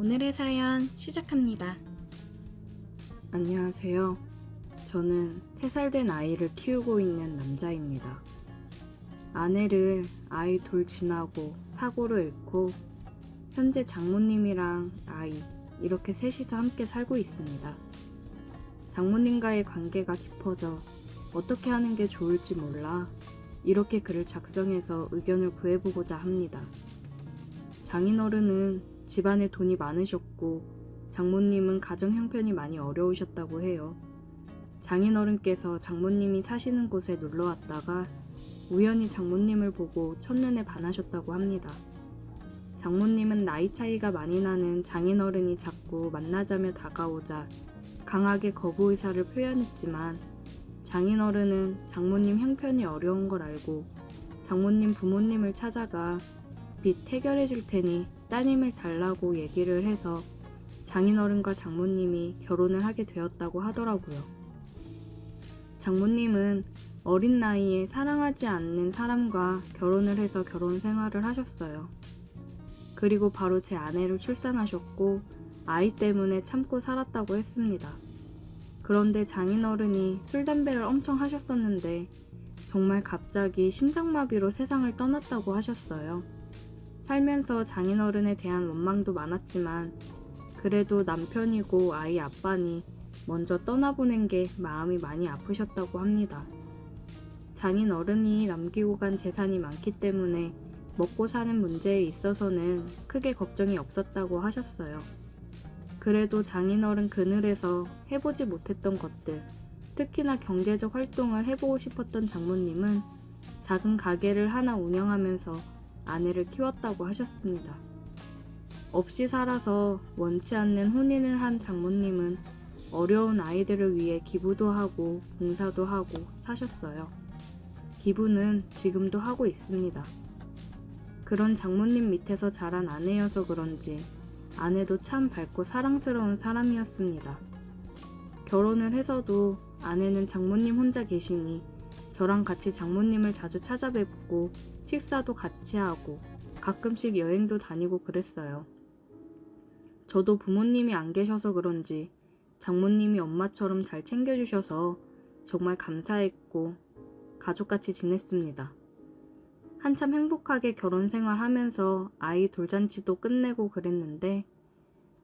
오늘의 사연 시작합니다. 안녕하세요. 저는 3살 된 아이를 키우고 있는 남자입니다. 아내를 아이 둘 지나고 사고로 잃고 현재 장모님이랑 아이 이렇게 셋이서 함께 살고 있습니다. 장모님과의 관계가 깊어져 어떻게 하는 게 좋을지 몰라 이렇게 글을 작성해서 의견을 구해보고자 합니다. 장인어른은 집안에 돈이 많으셨고 장모님은 가정 형편이 많이 어려우셨다고 해요. 장인어른께서 장모님이 사시는 곳에 놀러 왔다가 우연히 장모님을 보고 첫눈에 반하셨다고 합니다. 장모님은 나이 차이가 많이 나는 장인어른이 자꾸 만나자며 다가오자 강하게 거부 의사를 표현했지만 장인어른은 장모님 형편이 어려운 걸 알고 장모님 부모님을 찾아가 빚 해결해 줄 테니 따님을 달라고 얘기를 해서 장인어른과 장모님이 결혼을 하게 되었다고 하더라고요. 장모님은 어린 나이에 사랑하지 않는 사람과 결혼을 해서 결혼 생활을 하셨어요. 그리고 바로 제 아내를 출산하셨고 아이 때문에 참고 살았다고 했습니다. 그런데 장인어른이 술, 담배를 엄청 하셨었는데 정말 갑자기 심장마비로 세상을 떠났다고 하셨어요. 살면서 장인어른에 대한 원망도 많았지만 그래도 남편이고 아이 아빠니 먼저 떠나보낸 게 마음이 많이 아프셨다고 합니다. 장인어른이 남기고 간 재산이 많기 때문에 먹고 사는 문제에 있어서는 크게 걱정이 없었다고 하셨어요. 그래도 장인어른 그늘에서 해보지 못했던 것들, 특히나 경제적 활동을 해보고 싶었던 장모님은 작은 가게를 하나 운영하면서 아내를 키웠다고 하셨습니다. 없이 살아서 원치 않는 혼인을 한 장모님은 어려운 아이들을 위해 기부도 하고 봉사도 하고 사셨어요. 기부는 지금도 하고 있습니다. 그런 장모님 밑에서 자란 아내여서 그런지 아내도 참 밝고 사랑스러운 사람이었습니다. 결혼을 해서도 아내는 장모님 혼자 계시니 저랑 같이 장모님을 자주 찾아뵙고 식사도 같이 하고 가끔씩 여행도 다니고 그랬어요. 저도 부모님이 안 계셔서 그런지 장모님이 엄마처럼 잘 챙겨주셔서 정말 감사했고 가족같이 지냈습니다. 한참 행복하게 결혼 생활하면서 아이 돌잔치도 끝내고 그랬는데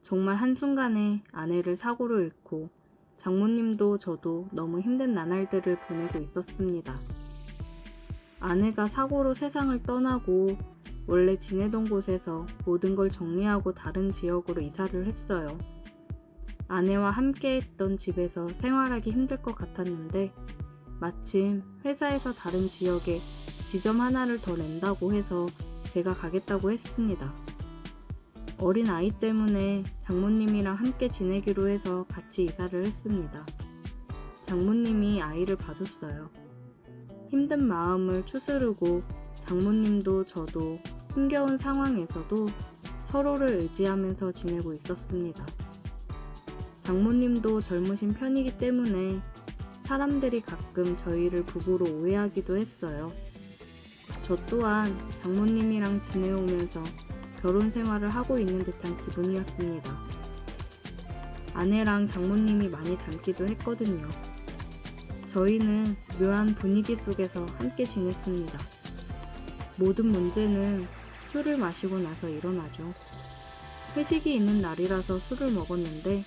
정말 한순간에 아내를 사고로 잃고 장모님도 저도 너무 힘든 나날들을 보내고 있었습니다. 아내가 사고로 세상을 떠나고 원래 지내던 곳에서 모든 걸 정리하고 다른 지역으로 이사를 했어요. 아내와 함께 했던 집에서 생활하기 힘들 것 같았는데 마침 회사에서 다른 지역에 지점 하나를 더 낸다고 해서 제가 가겠다고 했습니다. 어린 아이 때문에 장모님이랑 함께 지내기로 해서 같이 이사를 했습니다. 장모님이 아이를 봐줬어요. 힘든 마음을 추스르고 장모님도 저도 힘겨운 상황에서도 서로를 의지하면서 지내고 있었습니다. 장모님도 젊으신 편이기 때문에 사람들이 가끔 저희를 부부로 오해하기도 했어요. 저 또한 장모님이랑 지내오면서 결혼 생활을 하고 있는 듯한 기분이었습니다. 아내랑 장모님이 많이 닮기도 했거든요. 저희는 묘한 분위기 속에서 함께 지냈습니다. 모든 문제는 술을 마시고 나서 일어나죠. 회식이 있는 날이라서 술을 먹었는데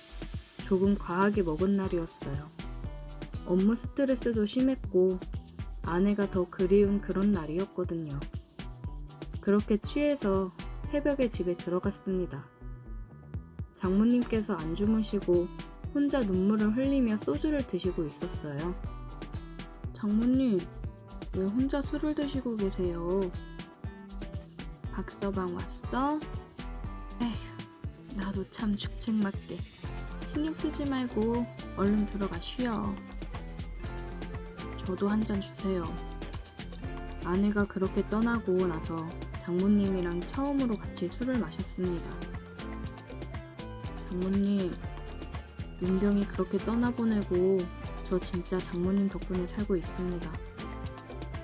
조금 과하게 먹은 날이었어요. 업무 스트레스도 심했고 아내가 더 그리운 그런 날이었거든요. 그렇게 취해서 새벽에 집에 들어갔습니다. 장모님께서 안 주무시고 혼자 눈물을 흘리며 소주를 드시고 있었어요. 장모님, 왜 혼자 술을 드시고 계세요? 박서방 왔어? 에휴, 나도 참 죽책맞게. 신경 쓰지 말고 얼른 들어가 쉬어. 저도 한 잔 주세요. 아내가 그렇게 떠나고 나서 장모님이랑 처음으로 같이 술을 마셨습니다. 장모님, 민경이 그렇게 떠나보내고 저 진짜 장모님 덕분에 살고 있습니다.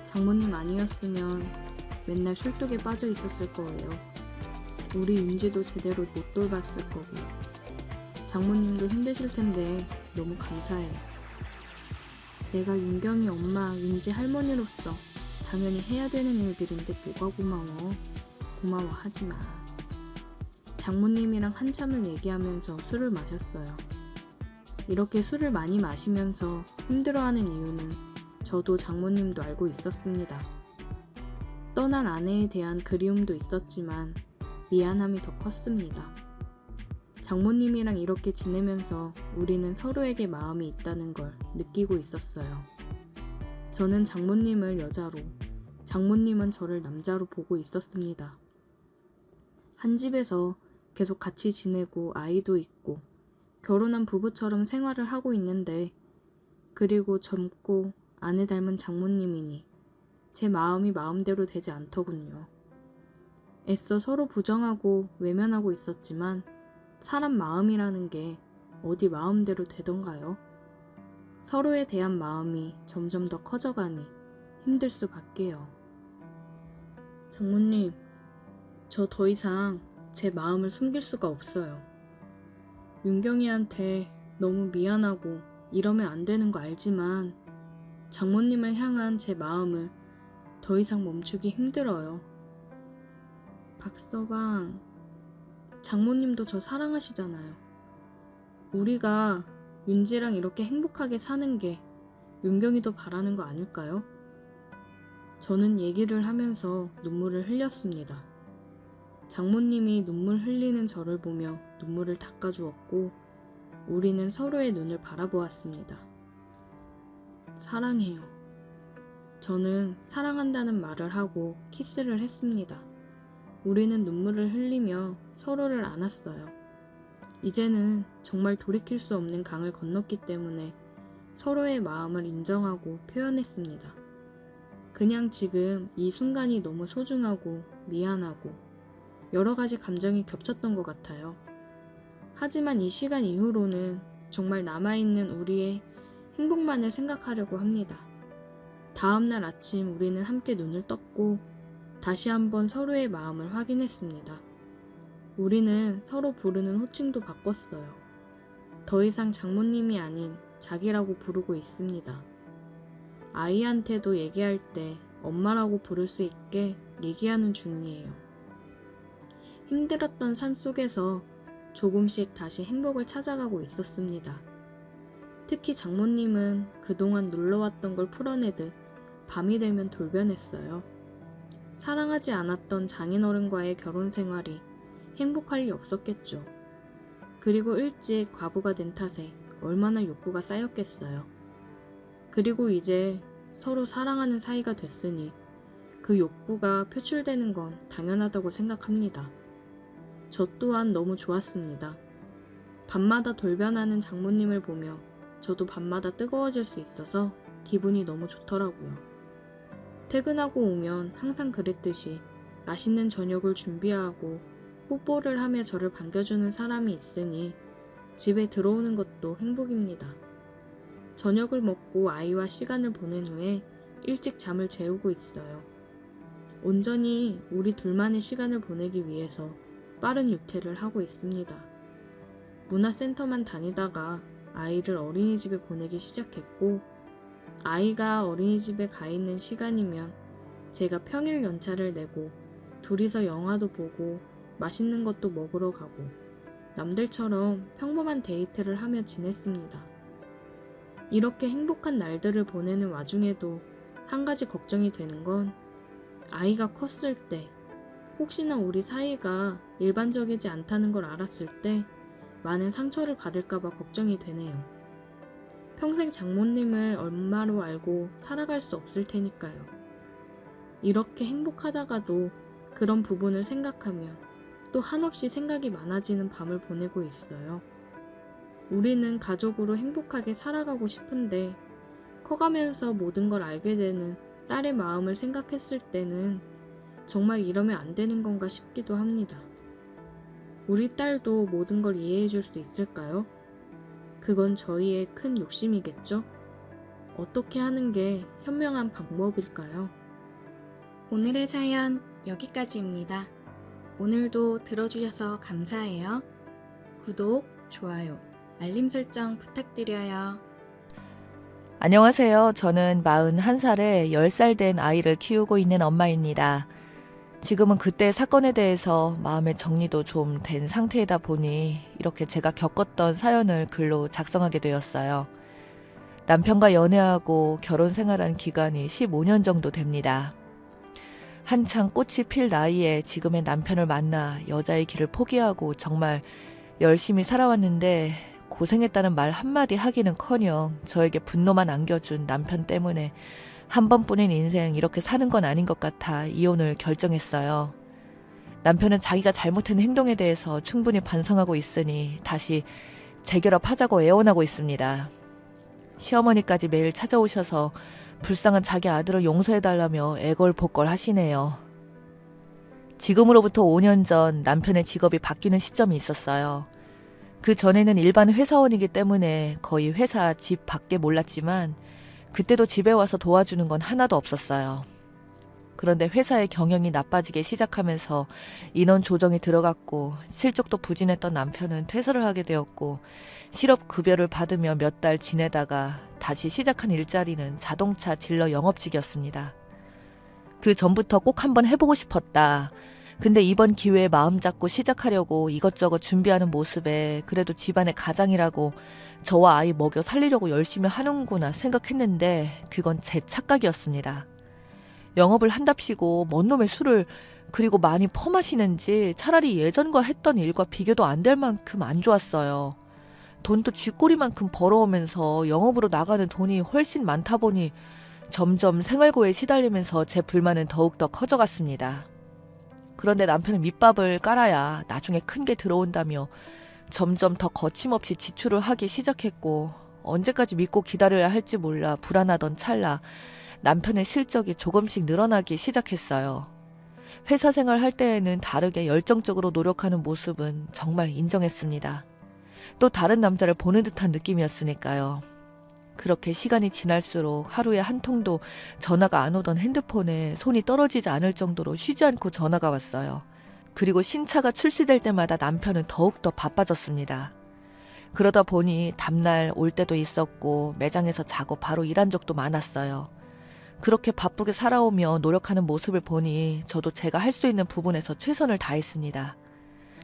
장모님 아니었으면 맨날 술독에 빠져 있었을 거예요. 우리 윤지도 제대로 못 돌봤을 거고요. 장모님도 힘드실 텐데 너무 감사해요. 내가 윤경이 엄마, 윤지 할머니로서 당연히 해야 되는 일들인데 뭐가 고마워. 고마워하지 마. 장모님이랑 한참을 얘기하면서 술을 마셨어요. 이렇게 술을 많이 마시면서 힘들어하는 이유는 저도 장모님도 알고 있었습니다. 떠난 아내에 대한 그리움도 있었지만 미안함이 더 컸습니다. 장모님이랑 이렇게 지내면서 우리는 서로에게 마음이 있다는 걸 느끼고 있었어요. 저는 장모님을 여자로, 장모님은 저를 남자로 보고 있었습니다. 한 집에서 계속 같이 지내고 아이도 있고 결혼한 부부처럼 생활을 하고 있는데, 그리고 젊고 아내 닮은 장모님이니 제 마음이 마음대로 되지 않더군요. 애써 서로 부정하고 외면하고 있었지만 사람 마음이라는 게 어디 마음대로 되던가요? 서로에 대한 마음이 점점 더 커져가니 힘들 수밖에요. 장모님, 저 더 이상 제 마음을 숨길 수가 없어요. 윤경이한테 너무 미안하고 이러면 안 되는 거 알지만 장모님을 향한 제 마음을 더 이상 멈추기 힘들어요. 박서방, 장모님도 저 사랑하시잖아요. 우리가 윤지랑 이렇게 행복하게 사는 게 윤경이도 바라는 거 아닐까요? 저는 얘기를 하면서 눈물을 흘렸습니다. 장모님이 눈물 흘리는 저를 보며 눈물을 닦아주었고 우리는 서로의 눈을 바라보았습니다. 사랑해요. 저는 사랑한다는 말을 하고 키스를 했습니다. 우리는 눈물을 흘리며 서로를 안았어요. 이제는 정말 돌이킬 수 없는 강을 건넜기 때문에 서로의 마음을 인정하고 표현했습니다. 그냥 지금 이 순간이 너무 소중하고 미안하고 여러 가지 감정이 겹쳤던 것 같아요. 하지만 이 시간 이후로는 정말 남아있는 우리의 행복만을 생각하려고 합니다. 다음날 아침 우리는 함께 눈을 떴고 다시 한번 서로의 마음을 확인했습니다. 우리는 서로 부르는 호칭도 바꿨어요. 더 이상 장모님이 아닌 자기라고 부르고 있습니다. 아이한테도 얘기할 때 엄마라고 부를 수 있게 얘기하는 중이에요. 힘들었던 삶 속에서 조금씩 다시 행복을 찾아가고 있었습니다. 특히 장모님은 그동안 눌러왔던 걸 풀어내듯 밤이 되면 돌변했어요. 사랑하지 않았던 장인어른과의 결혼 생활이 행복할 리 없었겠죠. 그리고 일찍 과부가 된 탓에 얼마나 욕구가 쌓였겠어요. 그리고 이제 서로 사랑하는 사이가 됐으니 그 욕구가 표출되는 건 당연하다고 생각합니다. 저 또한 너무 좋았습니다. 밤마다 돌변하는 장모님을 보며 저도 밤마다 뜨거워질 수 있어서 기분이 너무 좋더라고요. 퇴근하고 오면 항상 그랬듯이 맛있는 저녁을 준비하고 뽀뽀를 하며 저를 반겨주는 사람이 있으니 집에 들어오는 것도 행복입니다. 저녁을 먹고 아이와 시간을 보낸 후에 일찍 잠을 재우고 있어요. 온전히 우리 둘만의 시간을 보내기 위해서 빠른 유퇴를 하고 있습니다. 문화센터만 다니다가 아이를 어린이집에 보내기 시작했고, 아이가 어린이집에 가 있는 시간이면 제가 평일 연차를 내고 둘이서 영화도 보고 맛있는 것도 먹으러 가고 남들처럼 평범한 데이트를 하며 지냈습니다. 이렇게 행복한 날들을 보내는 와중에도 한 가지 걱정이 되는 건 아이가 컸을 때 혹시나 우리 사이가 일반적이지 않다는 걸 알았을 때 많은 상처를 받을까봐 걱정이 되네요. 평생 장모님을 엄마로 알고 살아갈 수 없을 테니까요. 이렇게 행복하다가도 그런 부분을 생각하며 또 한없이 생각이 많아지는 밤을 보내고 있어요. 우리는 가족으로 행복하게 살아가고 싶은데 커가면서 모든 걸 알게 되는 딸의 마음을 생각했을 때는 정말 이러면 안 되는 건가 싶기도 합니다. 우리 딸도 모든 걸 이해해 줄 수 있을까요? 그건 저희의 큰 욕심이겠죠? 어떻게 하는 게 현명한 방법일까요? 오늘의 사연 여기까지입니다. 오늘도 들어주셔서 감사해요. 구독, 좋아요, 알림 설정 부탁드려요. 안녕하세요. 저는 41살에 10살 된 아이를 키우고 있는 엄마입니다. 지금은 그때 사건에 대해서 마음의 정리도 좀 된 상태이다 보니 이렇게 제가 겪었던 사연을 글로 작성하게 되었어요. 남편과 연애하고 결혼 생활한 기간이 15년 정도 됩니다. 한창 꽃이 필 나이에 지금의 남편을 만나 여자의 길을 포기하고 정말 열심히 살아왔는데 고생했다는 말 한마디 하기는커녕 저에게 분노만 안겨준 남편 때문에 한 번뿐인 인생 이렇게 사는 건 아닌 것 같아 이혼을 결정했어요. 남편은 자기가 잘못한 행동에 대해서 충분히 반성하고 있으니 다시 재결합하자고 애원하고 있습니다. 시어머니까지 매일 찾아오셔서 불쌍한 자기 아들을 용서해달라며 애걸복걸 하시네요. 지금으로부터 5년 전 남편의 직업이 바뀌는 시점이 있었어요. 그 전에는 일반 회사원이기 때문에 거의 회사 집 밖에 몰랐지만 그때도 집에 와서 도와주는 건 하나도 없었어요. 그런데 회사의 경영이 나빠지기 시작하면서 인원 조정이 들어갔고 실적도 부진했던 남편은 퇴사를 하게 되었고 실업급여를 받으며 몇 달 지내다가 다시 시작한 일자리는 자동차 딜러 영업직이었습니다. 그 전부터 꼭 한번 해보고 싶었다. 근데 이번 기회에 마음 잡고 시작하려고 이것저것 준비하는 모습에 그래도 집안의 가장이라고 저와 아이 먹여 살리려고 열심히 하는구나 생각했는데 그건 제 착각이었습니다. 영업을 한답시고 뭔 놈의 술을 그리고 많이 퍼마시는지 차라리 예전과 했던 일과 비교도 안 될 만큼 안 좋았어요. 돈도 쥐꼬리만큼 벌어오면서 영업으로 나가는 돈이 훨씬 많다 보니 점점 생활고에 시달리면서 제 불만은 더욱더 커져갔습니다. 그런데 남편은 밑밥을 깔아야 나중에 큰 게 들어온다며 점점 더 거침없이 지출을 하기 시작했고 언제까지 믿고 기다려야 할지 몰라 불안하던 찰나 남편의 실적이 조금씩 늘어나기 시작했어요. 회사 생활 할 때에는 다르게 열정적으로 노력하는 모습은 정말 인정했습니다. 또 다른 남자를 보는 듯한 느낌이었으니까요. 그렇게 시간이 지날수록 하루에 한 통도 전화가 안 오던 핸드폰에 손이 떨어지지 않을 정도로 쉬지 않고 전화가 왔어요. 그리고 신차가 출시될 때마다 남편은 더욱더 바빠졌습니다. 그러다 보니 다음날 올 때도 있었고 매장에서 자고 바로 일한 적도 많았어요. 그렇게 바쁘게 살아오며 노력하는 모습을 보니 저도 제가 할 수 있는 부분에서 최선을 다했습니다.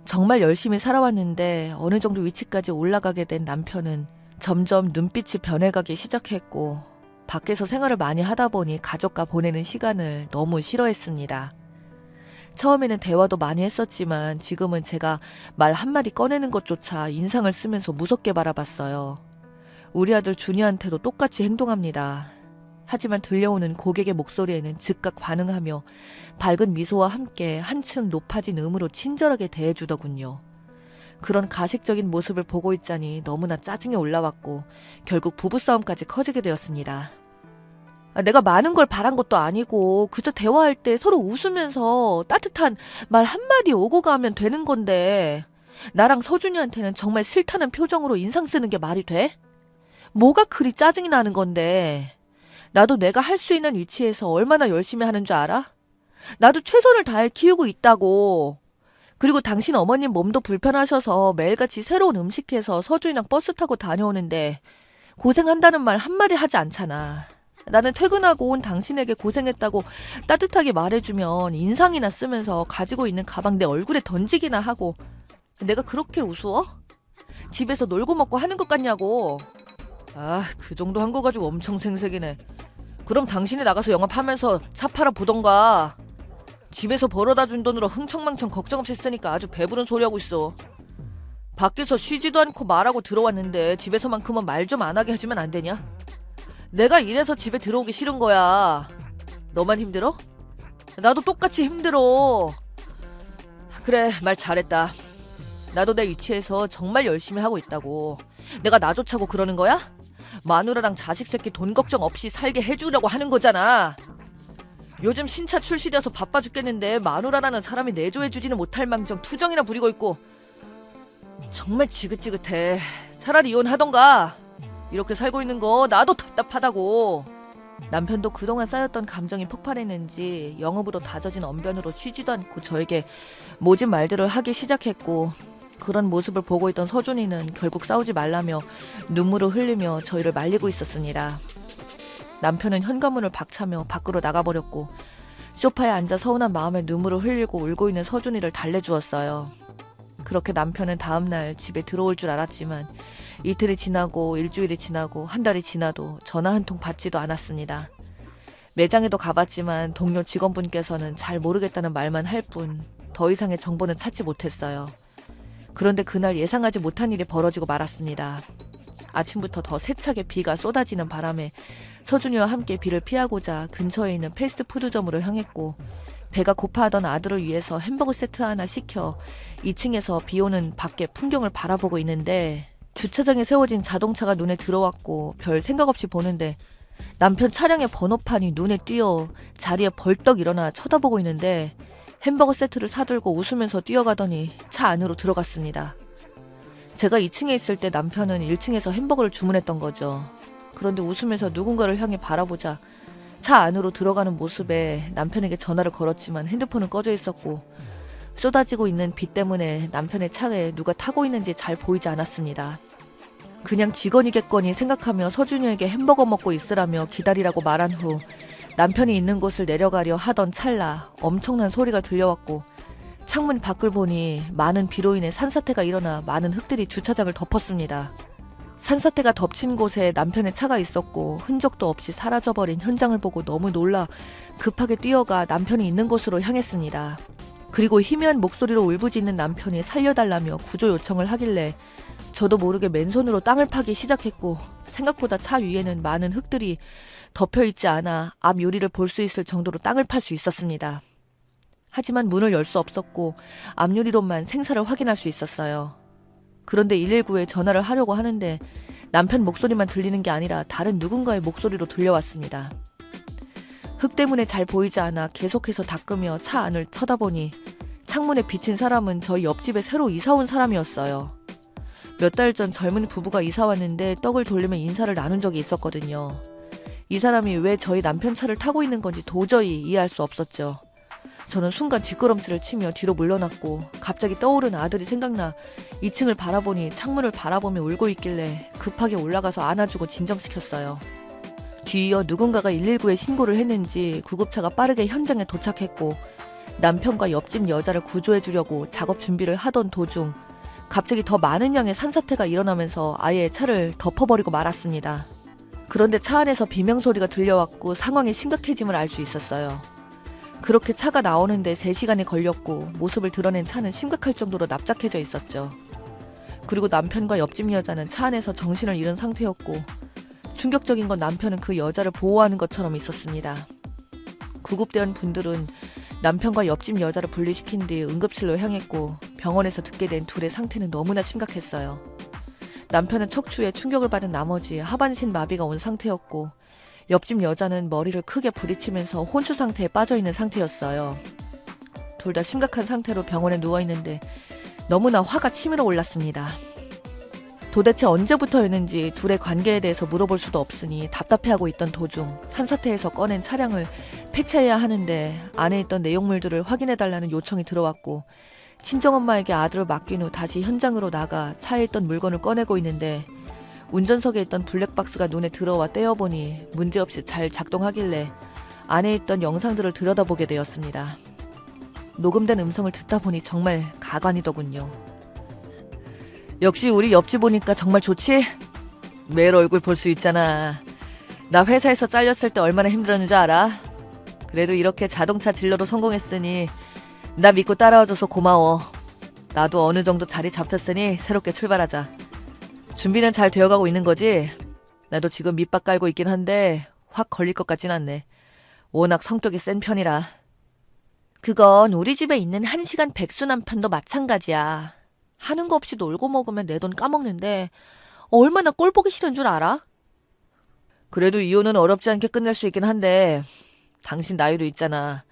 정말 열심히 살아왔는데 어느 정도 위치까지 올라가게 된 남편은 점점 눈빛이 변해가기 시작했고 밖에서 생활을 많이 하다 보니 가족과 보내는 시간을 너무 싫어했습니다. 처음에는 대화도 많이 했었지만 지금은 제가 말 한마디 꺼내는 것조차 인상을 쓰면서 무섭게 바라봤어요. 우리 아들 준이한테도 똑같이 행동합니다. 하지만 들려오는 고객의 목소리에는 즉각 반응하며 밝은 미소와 함께 한층 높아진 음으로 친절하게 대해주더군요. 그런 가식적인 모습을 보고 있자니 너무나 짜증이 올라왔고 결국 부부싸움까지 커지게 되었습니다. 내가 많은 걸 바란 것도 아니고 그저 대화할 때 서로 웃으면서 따뜻한 말 한마디 오고 가면 되는 건데 나랑 서준이한테는 정말 싫다는 표정으로 인상 쓰는 게 말이 돼? 뭐가 그리 짜증이 나는 건데 나도 내가 할 수 있는 위치에서 얼마나 열심히 하는 줄 알아? 나도 최선을 다해 키우고 있다고. 그리고 당신 어머님 몸도 불편하셔서 매일같이 새로운 음식해서 서준이랑 버스 타고 다녀오는데 고생한다는 말 한마디 하지 않잖아. 나는 퇴근하고 온 당신에게 고생했다고 따뜻하게 말해주면 인상이나 쓰면서 가지고 있는 가방 내 얼굴에 던지기나 하고 내가 그렇게 우스워? 집에서 놀고 먹고 하는 것 같냐고. 그 정도 한 거 가지고 엄청 생색이네. 그럼 당신이 나가서 영업하면서 차 팔아 보던가. 집에서 벌어다 준 돈으로 흥청망청 걱정 없이 쓰니까 아주 배부른 소리 하고 있어. 밖에서 쉬지도 않고 말하고 들어왔는데 집에서만큼은 말 좀 안 하게 해주면 안 되냐? 내가 이래서 집에 들어오기 싫은 거야. 너만 힘들어? 나도 똑같이 힘들어. 그래, 말 잘했다. 나도 내 위치에서 정말 열심히 하고 있다고. 내가 나 좋자고 그러는 거야? 마누라랑 자식 새끼 돈 걱정 없이 살게 해주려고 하는 거잖아. 요즘 신차 출시돼서 바빠 죽겠는데 마누라라는 사람이 내조해주지는 못할 망정 투정이나 부리고 있고 정말 지긋지긋해. 차라리 이혼하던가. 이렇게 살고 있는 거 나도 답답하다고. 남편도 그동안 쌓였던 감정이 폭발했는지 영업으로 다져진 언변으로 쉬지도 않고 저에게 모진 말들을 하기 시작했고, 그런 모습을 보고 있던 서준이는 결국 싸우지 말라며 눈물을 흘리며 저희를 말리고 있었습니다. 남편은 현관문을 박차며 밖으로 나가버렸고, 소파에 앉아 서운한 마음에 눈물을 흘리고 울고 있는 서준이를 달래주었어요. 그렇게 남편은 다음날 집에 들어올 줄 알았지만 이틀이 지나고 일주일이 지나고 한 달이 지나도 전화 한 통 받지도 않았습니다. 매장에도 가봤지만 동료 직원분께서는 잘 모르겠다는 말만 할 뿐 더 이상의 정보는 찾지 못했어요. 그런데 그날 예상하지 못한 일이 벌어지고 말았습니다. 아침부터 더 세차게 비가 쏟아지는 바람에 서준이와 함께 비를 피하고자 근처에 있는 패스트푸드점으로 향했고, 배가 고파하던 아들을 위해서 햄버거 세트 하나 시켜 2층에서 비오는 밖의 풍경을 바라보고 있는데, 주차장에 세워진 자동차가 눈에 들어왔고 별 생각 없이 보는데 남편 차량의 번호판이 눈에 띄어 자리에 벌떡 일어나 쳐다보고 있는데, 햄버거 세트를 사들고 웃으면서 뛰어가더니 차 안으로 들어갔습니다. 제가 2층에 있을 때 남편은 1층에서 햄버거를 주문했던 거죠. 그런데 웃으면서 누군가를 향해 바라보자 차 안으로 들어가는 모습에 남편에게 전화를 걸었지만 핸드폰은 꺼져 있었고, 쏟아지고 있는 비 때문에 남편의 차에 누가 타고 있는지 잘 보이지 않았습니다. 그냥 직원이겠거니 생각하며 서준이에게 햄버거 먹고 있으라며 기다리라고 말한 후 남편이 있는 곳을 내려가려 하던 찰나 엄청난 소리가 들려왔고, 창문 밖을 보니 많은 비로 인해 산사태가 일어나 많은 흙들이 주차장을 덮었습니다. 산사태가 덮친 곳에 남편의 차가 있었고 흔적도 없이 사라져버린 현장을 보고 너무 놀라 급하게 뛰어가 남편이 있는 곳으로 향했습니다. 그리고 희미한 목소리로 울부짖는 남편이 살려달라며 구조 요청을 하길래 저도 모르게 맨손으로 땅을 파기 시작했고, 생각보다 차 위에는 많은 흙들이 덮여있지 않아 앞 유리를 볼 수 있을 정도로 땅을 팔 수 있었습니다. 하지만 문을 열 수 없었고 앞유리로만 생사를 확인할 수 있었어요. 그런데 119에 전화를 하려고 하는데 남편 목소리만 들리는 게 아니라 다른 누군가의 목소리로 들려왔습니다. 흙 때문에 잘 보이지 않아 계속해서 닦으며 차 안을 쳐다보니 창문에 비친 사람은 저희 옆집에 새로 이사 온 사람이었어요. 몇 달 전 젊은 부부가 이사 왔는데 떡을 돌리며 인사를 나눈 적이 있었거든요. 이 사람이 왜 저희 남편 차를 타고 있는 건지 도저히 이해할 수 없었죠. 저는 순간 뒷걸음질을 치며 뒤로 물러났고, 갑자기 떠오른 아들이 생각나 2층을 바라보니 창문을 바라보며 울고 있길래 급하게 올라가서 안아주고 진정시켰어요. 뒤이어 누군가가 119에 신고를 했는지 구급차가 빠르게 현장에 도착했고, 남편과 옆집 여자를 구조해주려고 작업 준비를 하던 도중 갑자기 더 많은 양의 산사태가 일어나면서 아예 차를 덮어버리고 말았습니다. 그런데 차 안에서 비명소리가 들려왔고 상황이 심각해짐을 알 수 있었어요. 그렇게 차가 나오는데 3시간이 걸렸고 모습을 드러낸 차는 심각할 정도로 납작해져 있었죠. 그리고 남편과 옆집 여자는 차 안에서 정신을 잃은 상태였고, 충격적인 건 남편은 그 여자를 보호하는 것처럼 있었습니다. 구급대원 분들은 남편과 옆집 여자를 분리시킨 뒤 응급실로 향했고, 병원에서 듣게 된 둘의 상태는 너무나 심각했어요. 남편은 척추에 충격을 받은 나머지 하반신 마비가 온 상태였고, 옆집 여자는 머리를 크게 부딪히면서 혼수 상태에 빠져있는 상태였어요. 둘 다 심각한 상태로 병원에 누워있는데 너무나 화가 치밀어 올랐습니다. 도대체 언제부터였는지 둘의 관계에 대해서 물어볼 수도 없으니 답답해하고 있던 도중 산사태에서 꺼낸 차량을 폐차해야 하는데 안에 있던 내용물들을 확인해달라는 요청이 들어왔고, 친정엄마에게 아들을 맡긴 후 다시 현장으로 나가 차에 있던 물건을 꺼내고 있는데 운전석에 있던 블랙박스가 눈에 들어와 떼어보니 문제없이 잘 작동하길래 안에 있던 영상들을 들여다보게 되었습니다. 녹음된 음성을 듣다 보니 정말 가관이더군요. 역시 우리 옆집 오니까 정말 좋지? 매일 얼굴 볼 수 있잖아. 나 회사에서 잘렸을 때 얼마나 힘들었는지 알아? 그래도 이렇게 자동차 딜러로 성공했으니 나 믿고 따라와줘서 고마워. 나도 어느 정도 자리 잡혔으니 새롭게 출발하자. 준비는 잘 되어가고 있는 거지? 나도 지금 밑밥 깔고 있긴 한데 확 걸릴 것 같진 않네. 워낙 성격이 센 편이라. 그건 우리 집에 있는 1시간 백수 남편도 마찬가지야. 하는 거 없이 놀고 먹으면 내 돈 까먹는데 얼마나 꼴 보기 싫은 줄 알아? 그래도 이혼은 어렵지 않게 끝날 수 있긴 한데 당신 나이도 있잖아.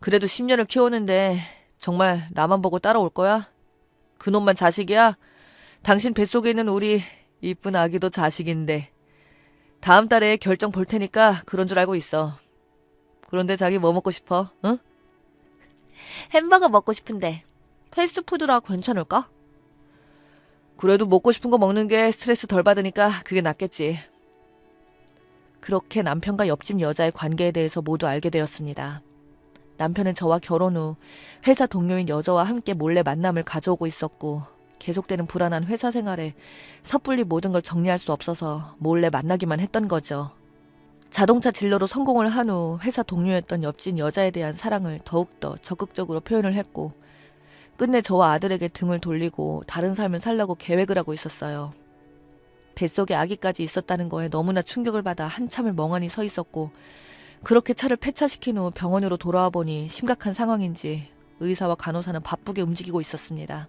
그래도 10년을 키웠는데 정말 나만 보고 따라올 거야? 그놈만 자식이야? 당신 뱃속에 있는 우리 이쁜 아기도 자식인데. 다음 달에 결정 볼 테니까 그런 줄 알고 있어. 그런데 자기 뭐 먹고 싶어? 응? 햄버거 먹고 싶은데 패스트푸드라 괜찮을까? 그래도 먹고 싶은 거 먹는 게 스트레스 덜 받으니까 그게 낫겠지. 그렇게 남편과 옆집 여자의 관계에 대해서 모두 알게 되었습니다. 남편은 저와 결혼 후 회사 동료인 여자와 함께 몰래 만남을 가져오고 있었고 계속되는 불안한 회사 생활에 섣불리 모든 걸 정리할 수 없어서 몰래 만나기만 했던 거죠. 자동차 딜러로 성공을 한 후 회사 동료였던 옆집 여자에 대한 사랑을 더욱더 적극적으로 표현을 했고 끝내 저와 아들에게 등을 돌리고 다른 삶을 살려고 계획을 하고 있었어요. 뱃속에 아기까지 있었다는 거에 너무나 충격을 받아 한참을 멍하니 서 있었고 그렇게 차를 폐차시킨 후 병원으로 돌아와 보니 심각한 상황인지 의사와 간호사는 바쁘게 움직이고 있었습니다.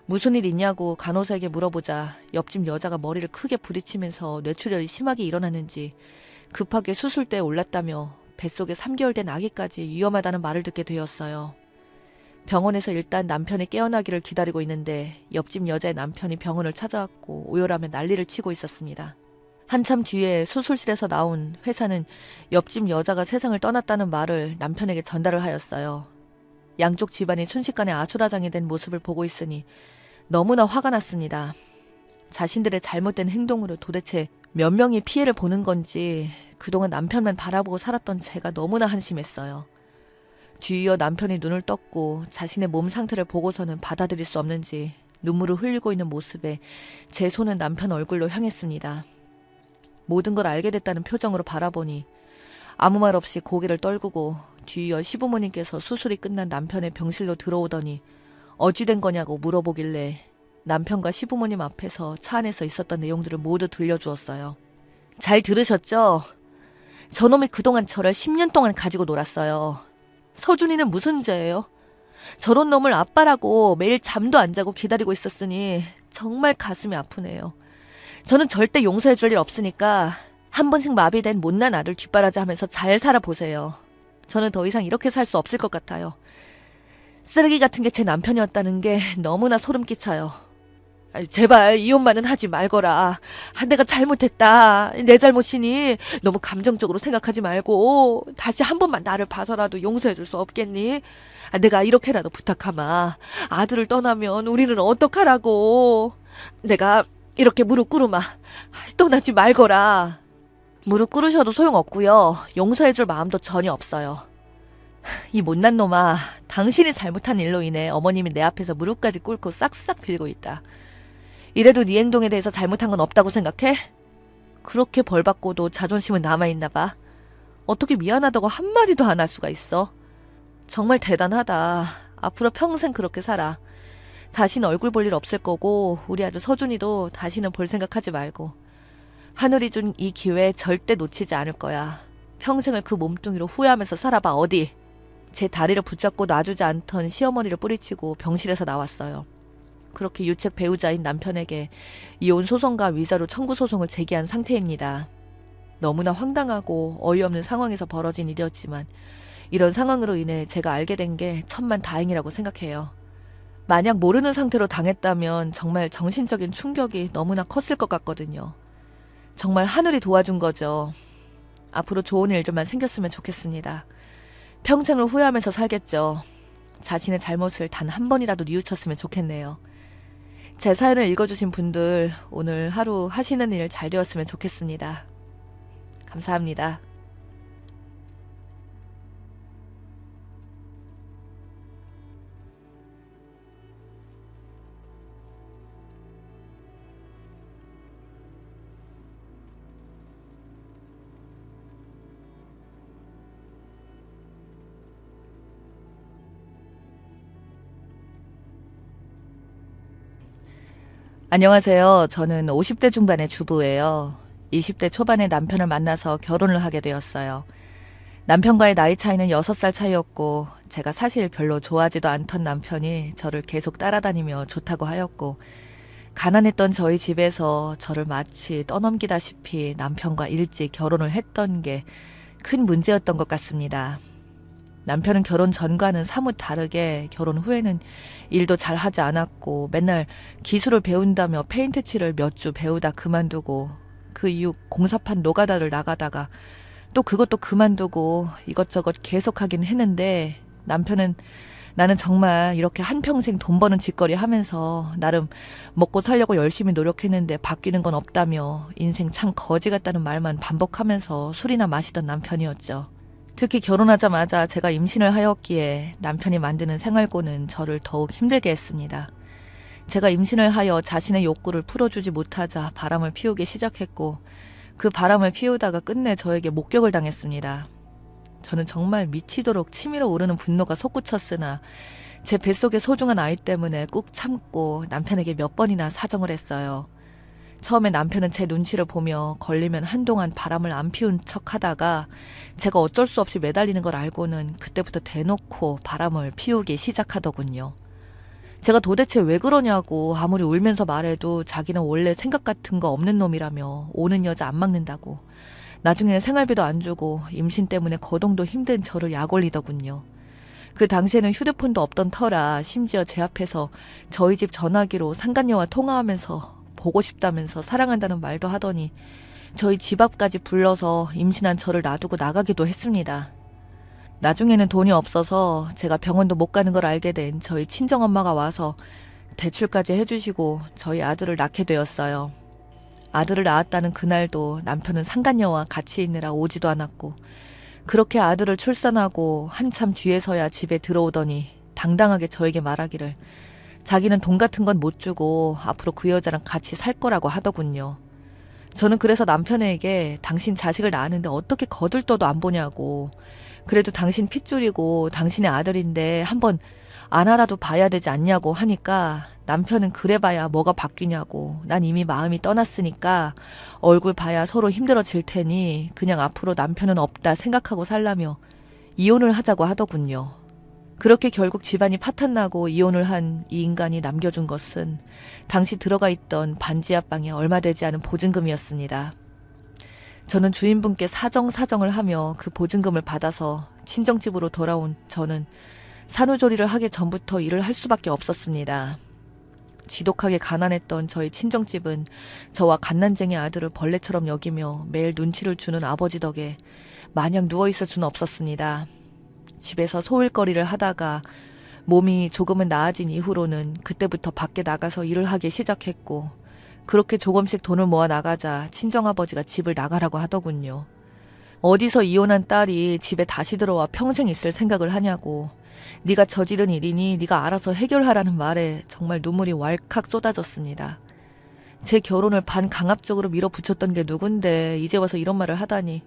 무슨 일 있냐고 간호사에게 물어보자 옆집 여자가 머리를 크게 부딪히면서 뇌출혈이 심하게 일어났는지 급하게 수술대에 올랐다며 뱃속에 3개월 된 아기까지 위험하다는 말을 듣게 되었어요. 병원에서 일단 남편이 깨어나기를 기다리고 있는데 옆집 여자의 남편이 병원을 찾아왔고 오열하며 난리를 치고 있었습니다. 한참 뒤에 수술실에서 나온 회사는 옆집 여자가 세상을 떠났다는 말을 남편에게 전달을 하였어요. 양쪽 집안이 순식간에 아수라장이 된 모습을 보고 있으니 너무나 화가 났습니다. 자신들의 잘못된 행동으로 도대체 몇 명이 피해를 보는 건지 그동안 남편만 바라보고 살았던 제가 너무나 한심했어요. 뒤이어 남편이 눈을 떴고 자신의 몸 상태를 보고서는 받아들일 수 없는지 눈물을 흘리고 있는 모습에 제 손은 남편 얼굴로 향했습니다. 모든 걸 알게 됐다는 표정으로 바라보니 아무 말 없이 고개를 떨구고 뒤이어 시부모님께서 수술이 끝난 남편의 병실로 들어오더니 어찌 된 거냐고 물어보길래 남편과 시부모님 앞에서 차 안에서 있었던 내용들을 모두 들려주었어요. 잘 들으셨죠? 저놈이 그동안 저를 10년 동안 가지고 놀았어요. 서준이는 무슨 죄예요? 저런 놈을 아빠라고 매일 잠도 안 자고 기다리고 있었으니 정말 가슴이 아프네요. 저는 절대 용서해 줄 일 없으니까 한 번씩 마비된 못난 아들 뒷바라지 하면서 잘 살아보세요. 저는 더 이상 이렇게 살 수 없을 것 같아요. 쓰레기 같은 게 제 남편이었다는 게 너무나 소름 끼쳐요. 제발 이혼만은 하지 말거라. 내가 잘못했다. 내 잘못이니 너무 감정적으로 생각하지 말고 다시 한 번만 나를 봐서라도 용서해 줄 수 없겠니? 내가 이렇게라도 부탁하마. 아들을 떠나면 우리는 어떡하라고. 내가 이렇게 무릎 꿇으마. 떠나지 말거라. 무릎 꿇으셔도 소용없고요. 용서해 줄 마음도 전혀 없어요. 이 못난 놈아, 당신이 잘못한 일로 인해 어머님이 내 앞에서 무릎까지 꿇고 싹싹 빌고 있다. 이래도 네 행동에 대해서 잘못한 건 없다고 생각해? 그렇게 벌받고도 자존심은 남아있나 봐. 어떻게 미안하다고 한마디도 안 할 수가 있어? 정말 대단하다. 앞으로 평생 그렇게 살아. 다시는 얼굴 볼 일 없을 거고 우리 아들 서준이도 다시는 볼 생각하지 말고 하늘이 준 이 기회 절대 놓치지 않을 거야. 평생을 그 몸뚱이로 후회하면서 살아봐. 어디? 제 다리를 붙잡고 놔주지 않던 시어머니를 뿌리치고 병실에서 나왔어요. 그렇게 유책 배우자인 남편에게 이혼 소송과 위자료 청구 소송을 제기한 상태입니다. 너무나 황당하고 어이없는 상황에서 벌어진 일이었지만 이런 상황으로 인해 제가 알게 된 게 천만 다행이라고 생각해요. 만약 모르는 상태로 당했다면 정말 정신적인 충격이 너무나 컸을 것 같거든요. 정말 하늘이 도와준 거죠. 앞으로 좋은 일들만 생겼으면 좋겠습니다. 평생을 후회하면서 살겠죠. 자신의 잘못을 단 한 번이라도 뉘우쳤으면 좋겠네요. 제 사연을 읽어주신 분들 오늘 하루 하시는 일 잘 되었으면 좋겠습니다. 감사합니다. 안녕하세요. 저는 50대 중반의 주부예요. 20대 초반에 남편을 만나서 결혼을 하게 되었어요. 남편과의 나이 차이는 6살 차이였고 제가 사실 별로 좋아하지도 않던 남편이 저를 계속 따라다니며 좋다고 하였고 가난했던 저희 집에서 저를 마치 떠넘기다시피 남편과 일찍 결혼을 했던 게 큰 문제였던 것 같습니다. 남편은 결혼 전과는 사뭇 다르게 결혼 후에는 일도 잘 하지 않았고 맨날 기술을 배운다며 페인트 칠을 몇 주 배우다 그만두고 그 이후 공사판 노가다를 나가다가 또 그것도 그만두고 이것저것 계속 하긴 했는데 남편은 나는 정말 이렇게 한평생 돈 버는 짓거리 하면서 나름 먹고 살려고 열심히 노력했는데 바뀌는 건 없다며 인생 참 거지 같다는 말만 반복하면서 술이나 마시던 남편이었죠. 특히 결혼하자마자 제가 임신을 하였기에 남편이 만드는 생활고는 저를 더욱 힘들게 했습니다. 제가 임신을 하여 자신의 욕구를 풀어주지 못하자 바람을 피우기 시작했고 그 바람을 피우다가 끝내 저에게 목격을 당했습니다. 저는 정말 미치도록 치밀어 오르는 분노가 솟구쳤으나 제 뱃속의 소중한 아이 때문에 꾹 참고 남편에게 몇 번이나 사정을 했어요. 처음에 남편은 제 눈치를 보며 걸리면 한동안 바람을 안 피운 척 하다가 제가 어쩔 수 없이 매달리는 걸 알고는 그때부터 대놓고 바람을 피우기 시작하더군요. 제가 도대체 왜 그러냐고 아무리 울면서 말해도 자기는 원래 생각 같은 거 없는 놈이라며 오는 여자 안 막는다고 나중에는 생활비도 안 주고 임신 때문에 거동도 힘든 저를 약 올리더군요. 그 당시에는 휴대폰도 없던 터라 심지어 제 앞에서 저희 집 전화기로 상간녀와 통화하면서 보고 싶다면서 사랑한다는 말도 하더니 저희 집 앞까지 불러서 임신한 저를 놔두고 나가기도 했습니다. 나중에는 돈이 없어서 제가 병원도 못 가는 걸 알게 된 저희 친정엄마가 와서 대출까지 해주시고 저희 아들을 낳게 되었어요. 아들을 낳았다는 그날도 남편은 상간녀와 같이 있느라 오지도 않았고 그렇게 아들을 출산하고 한참 뒤에서야 집에 들어오더니 당당하게 저에게 말하기를 자기는 돈 같은 건 못 주고 앞으로 그 여자랑 같이 살 거라고 하더군요. 저는 그래서 남편에게 당신 자식을 낳았는데 어떻게 거들떠도 안 보냐고 그래도 당신 핏줄이고 당신의 아들인데 한번 안아라도 봐야 되지 않냐고 하니까 남편은 그래봐야 뭐가 바뀌냐고 난 이미 마음이 떠났으니까 얼굴 봐야 서로 힘들어질 테니 그냥 앞으로 남편은 없다 생각하고 살라며 이혼을 하자고 하더군요. 그렇게 결국 집안이 파탄나고 이혼을 한 이 인간이 남겨준 것은 당시 들어가 있던 반지 앞방에 얼마 되지 않은 보증금이었습니다. 저는 주인분께 사정을 하며 그 보증금을 받아서 친정집으로 돌아온 저는 산후조리를 하기 전부터 일을 할 수밖에 없었습니다. 지독하게 가난했던 저희 친정집은 저와 갓난쟁이 아들을 벌레처럼 여기며 매일 눈치를 주는 아버지 덕에 마냥 누워있을 수는 없었습니다. 집에서 소일거리를 하다가 몸이 조금은 나아진 이후로는 그때부터 밖에 나가서 일을 하기 시작했고 그렇게 조금씩 돈을 모아 나가자 친정아버지가 집을 나가라고 하더군요. 어디서 이혼한 딸이 집에 다시 들어와 평생 있을 생각을 하냐고 네가 저지른 일이니 네가 알아서 해결하라는 말에 정말 눈물이 왈칵 쏟아졌습니다. 제 결혼을 반강압적으로 밀어붙였던 게 누군데 이제 와서 이런 말을 하다니